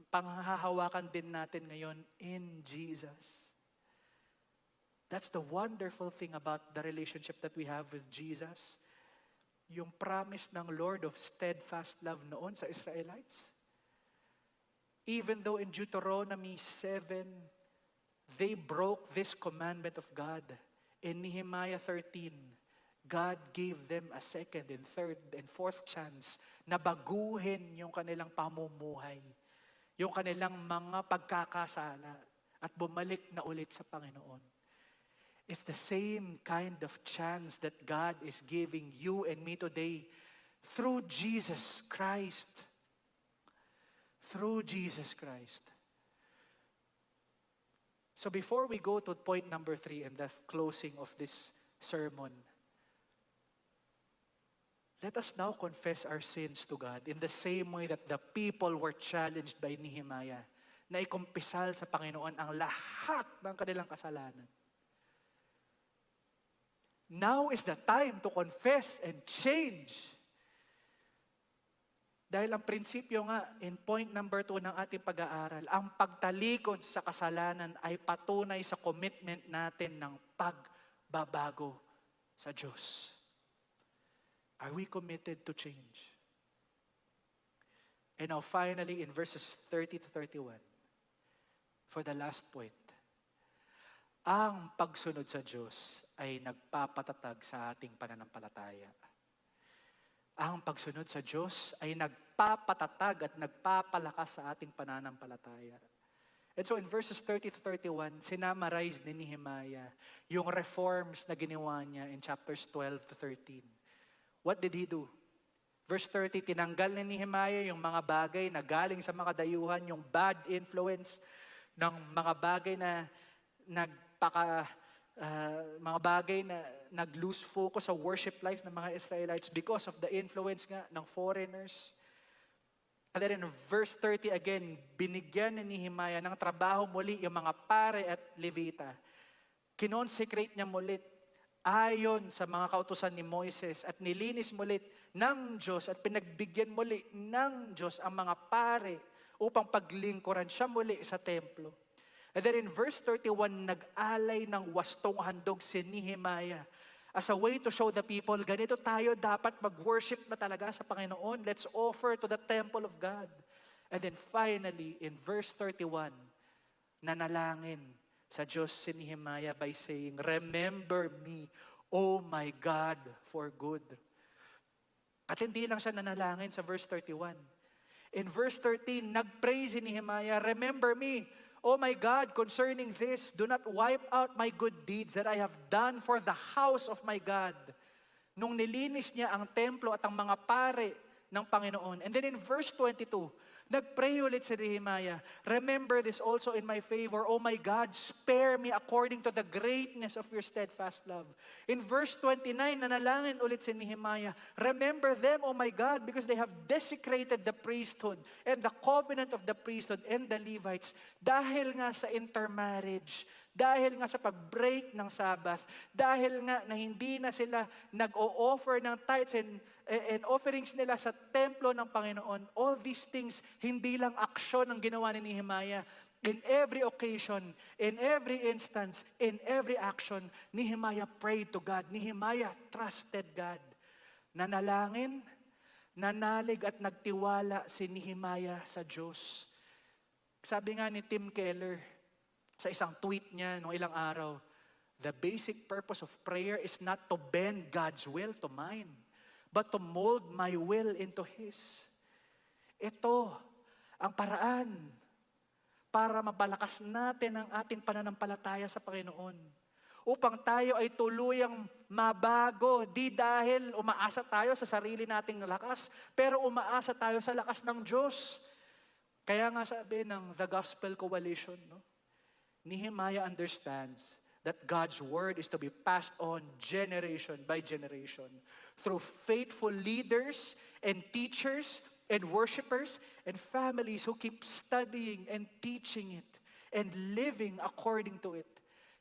panghahawakan din natin ngayon in Jesus. That's the wonderful thing about the relationship that we have with Jesus. Yung promise ng Lord of steadfast love noon sa Israelites. Even though in Deuteronomy 7, they broke this commandment of God. In Nehemiah 13, God gave them a second and third and fourth chance na baguhin yung kanilang pamumuhay, yung kanilang mga pagkakasala at bumalik na ulit sa Panginoon. It's the same kind of chance that God is giving you and me today through Jesus Christ. Through Jesus Christ. So before we go to point number 3 and the closing of this sermon, let us now confess our sins to God in the same way that the people were challenged by Nehemiah na ikumpisal sa Panginoon ang lahat ng kanilang kasalanan. Now is the time to confess and change. Dahil ang prinsipyo nga, in point number 2 ng ating pag-aaral, ang pagtalikod sa kasalanan ay patunay sa commitment natin ng pagbabago sa Diyos. Are we committed to change? And now finally, in verses 30 to 31, for the last point, ang pagsunod sa Diyos ay nagpapatatag sa ating pananampalataya. Ang pagsunod sa Diyos ay nagpapatatag at nagpapalakas sa ating pananampalataya. And so in verses 30 to 31, sinamarize ni Nehemiah yung reforms na ginawa niya in chapters 12 to 13. What did he do? Verse 30, tinanggal ni Nehemiah yung mga bagay na galing sa mga dayuhan, yung bad influence ng mga bagay na mga bagay na nag-lose focus sa worship life ng mga Israelites because of the influence nga ng foreigners. And then in verse 30 again, binigyan ni Nehemiah ng trabaho muli yung mga pare at levita. Kinonsecrate niya muli ayon sa mga kautusan ni Moises at nilinis muli ng Diyos at pinagbigyan muli ng Diyos ang mga pare upang paglingkuran siya muli sa templo. And then in verse 31, nag-alay ng wastong handog si Nehemiah as a way to show the people, ganito tayo dapat mag-worship na talaga sa Panginoon. Let's offer to the temple of God. And then finally, in verse 31, nanalangin sa Diyos si Nehemiah by saying, remember me, O my God, for good. At hindi lang siya nanalangin sa verse 31. In verse 13, nag-pray si Nehemiah, remember me, O my God, concerning this, do not wipe out my good deeds that I have done for the house of my God. Nung nilinis niya ang templo at ang mga pare ng Panginoon. And then in verse 22, nagpray ulit si Nehemiah, remember this also in my favor, O my God, spare me according to the greatness of your steadfast love. In verse 29, nanalangin ulit si Nehemiah, remember them, O my God, because they have desecrated the priesthood and the covenant of the priesthood and the Levites. Dahil nga sa intermarriage, dahil nga sa pag-break ng Sabbath, dahil nga na hindi na sila nag-o-offer ng tithes and offerings nila sa templo ng Panginoon, all these things, hindi lang aksyon ang ginawa ni Nehemiah. In every occasion, in every instance, in every action, Nehemiah prayed to God. Nehemiah trusted God. Nanalangin, nanalig at nagtiwala si Nehemiah sa Diyos. Sabi nga ni Tim Keller, sa isang tweet niya noong ilang araw, The basic purpose of prayer is not to bend God's will to mine, but to mold my will into His. Ito ang paraan para mapalakas natin ang ating pananampalataya sa Panginoon. Upang tayo ay tuluyang mabago, di dahil umaasa tayo sa sarili nating lakas, pero umaasa tayo sa lakas ng Diyos. Kaya nga sabi ng The Gospel Coalition, no? Nehemiah understands that God's word is to be passed on generation by generation through faithful leaders and teachers and worshipers and families who keep studying and teaching it and living according to it.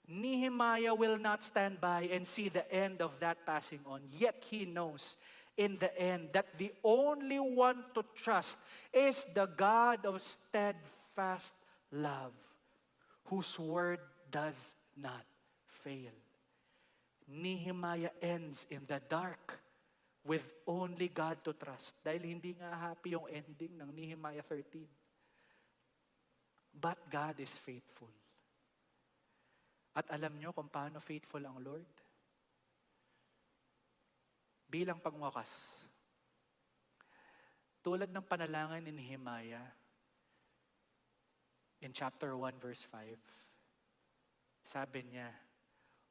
Nehemiah will not stand by and see the end of that passing on. Yet he knows in the end that the only one to trust is the God of steadfast love, whose word does not fail. Nehemiah ends in the dark with only God to trust. Dahil hindi nga happy yung ending ng Nehemiah 13. But God is faithful. At alam nyo kung paano faithful ang Lord? Bilang pangwakas, tulad ng panalangin ni Nehemiah in chapter 1 verse 5, sabi niya,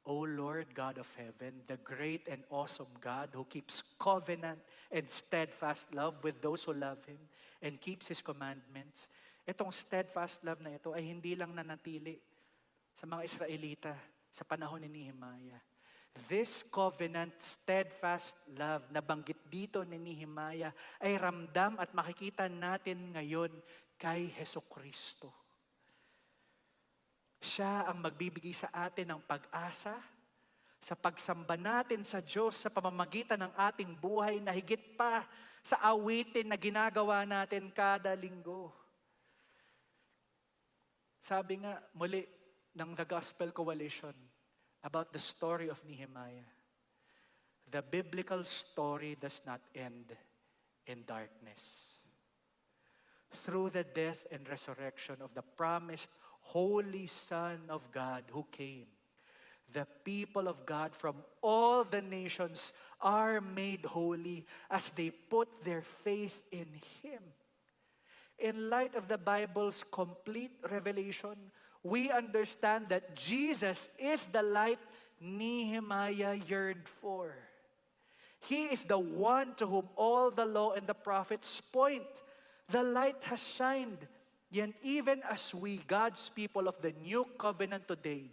O Lord God of heaven, the great and awesome God who keeps covenant and steadfast love with those who love Him and keeps His commandments. Itong steadfast love na ito ay hindi lang nanatili sa mga Israelita sa panahon ni Nehemiah. This covenant, steadfast love na banggit dito ni Nehemiah ay ramdam at makikita natin ngayon kay Hesukristo. Siya ang magbibigay sa atin ng pag-asa sa pagsamba natin sa Diyos sa pamamagitan ng ating buhay na higit pa sa awitin na ginagawa natin kada linggo. Sabi nga muli ng The Gospel Coalition about the story of Nehemiah, the biblical story does not end in darkness. Through the death and resurrection of the promised Holy Son of God who came, the people of God from all the nations are made holy as they put their faith in Him. In light of the Bible's complete revelation, we understand that Jesus is the light Nehemiah yearned for. He is the one to whom all the law and the prophets point. The light has shined. Yet even as we, God's people of the new covenant today,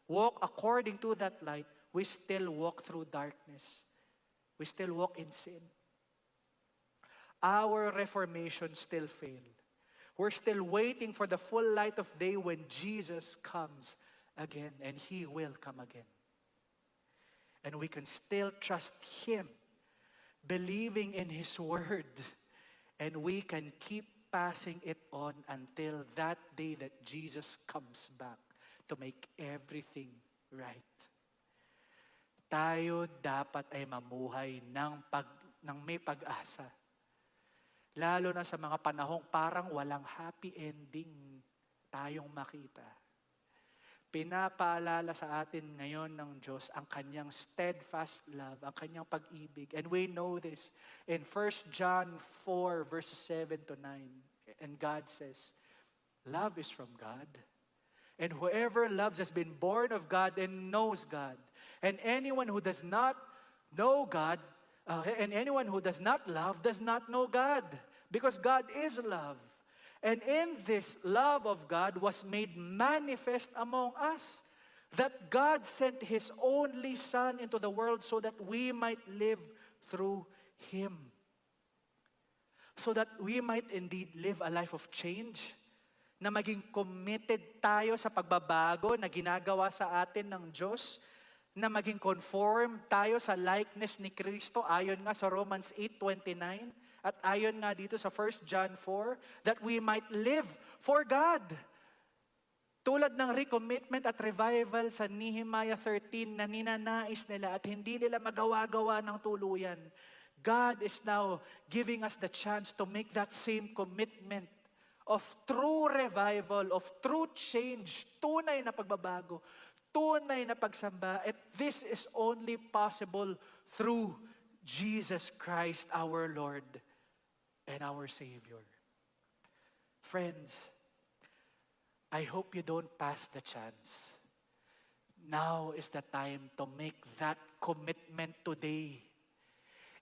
walk according to that light, we still walk through darkness. We still walk in sin. Our reformation still failed. We're still waiting for the full light of day when Jesus comes again, and He will come again. And we can still trust Him, believing in His word, and we can keep passing it on until that day that Jesus comes back to make everything right. Tayo dapat ay mamuhay ng may pag-asa. Lalo na sa mga panahong parang walang happy ending tayong makita. Pinapaalala sa atin ngayon ng Diyos ang kanyang steadfast love, ang kanyang pag-ibig. And we know this in 1 John 4 verses 7 to 9. And God says, love is from God. And whoever loves has been born of God and knows God. And anyone who does not know God, and anyone who does not love does not know God. Because God is love. And in this love of God was made manifest among us, that God sent His only Son into the world so that we might live through Him. So that we might indeed live a life of change, na maging committed tayo sa pagbabago na ginagawa sa atin ng Diyos, na maging conform tayo sa likeness ni Kristo ayon nga sa Romans 8:29 at ayon nga dito sa 1 John 4, that we might live for God. Tulad ng recommitment at revival sa Nehemiah 13 na ninanais nila at hindi nila magawa-gawa ng tuluyan, God is now giving us the chance to make that same commitment of true revival, of true change, tunay na pagbabago, tunay na pagsamba. At this is only possible through Jesus Christ, our Lord and our Savior. Friends, I hope you don't pass the chance. Now is the time to make that commitment today.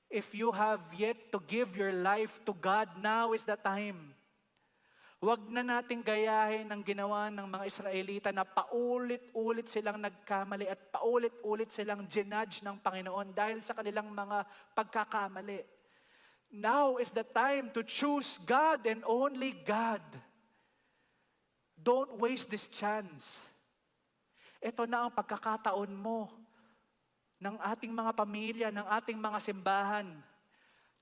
If you have yet to give your life to God, now is the time. Huwag na nating gayahin ang ginawa ng mga Israelita na paulit-ulit silang nagkamali at paulit-ulit silang ginudge ng Panginoon dahil sa kanilang mga pagkakamali. Now is the time to choose God and only God. Don't waste this chance. Ito na ang pagkakataon mo ng ating mga pamilya, ng ating mga simbahan.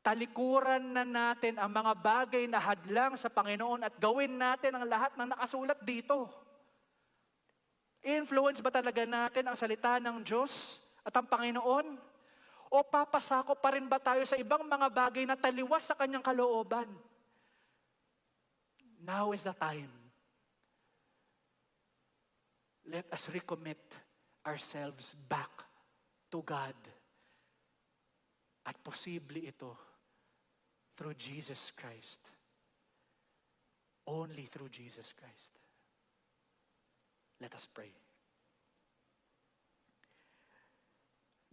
Talikuran na natin ang mga bagay na hadlang sa Panginoon at gawin natin ang lahat ng nakasulat dito. Influence ba talaga natin ang salita ng Diyos at ang Panginoon? O papasako pa rin ba tayo sa ibang mga bagay na taliwas sa kanyang kalooban? Now is the time. Let us recommit ourselves back to God. At posible ito through Jesus Christ. Only through Jesus Christ. Let us pray.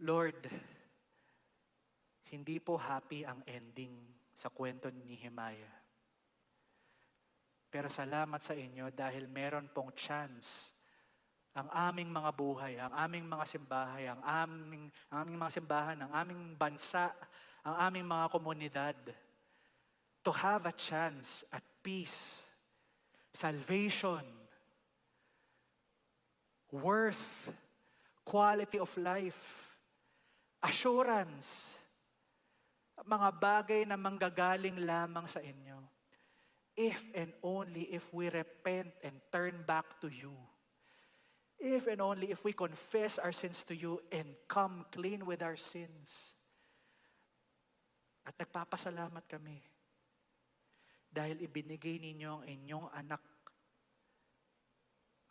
Lord, hindi po happy ang ending sa kwento ni Nehemiah. Pero salamat sa inyo dahil meron pong chance ang aming mga buhay, ang aming mga simbahay, ang aming mga simbahan, ang aming bansa, ang aming mga komunidad to have a chance at peace, salvation, worth, quality of life, assurance, mga bagay na manggagaling lamang sa inyo. If and only if we repent and turn back to you. If and only if we confess our sins to you and come clean with our sins. At nagpapasalamat kami dahil ibinigay ninyo ang inyong anak,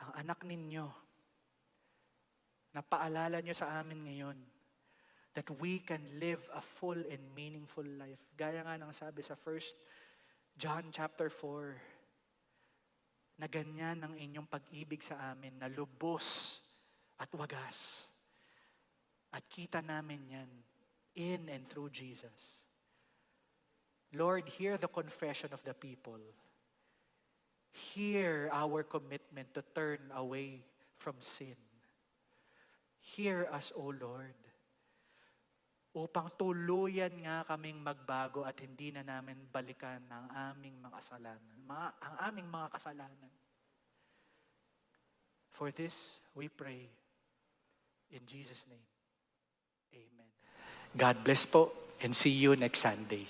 ang anak ninyo, na paalala nyo sa amin ngayon that we can live a full and meaningful life. Gaya nga ng sabi sa 1 John chapter 4, na ganyan ang inyong pag-ibig sa amin, na lubos at wagas. At kita namin yan in and through Jesus. Lord, hear the confession of the people. Hear our commitment to turn away from sin. Hear us, O Lord, upang tuluyan nga kaming magbago at hindi na namin balikan ang aming mga kasalanan. Ang aming mga kasalanan. For this, we pray in Jesus' name. Amen. God bless po and see you next Sunday.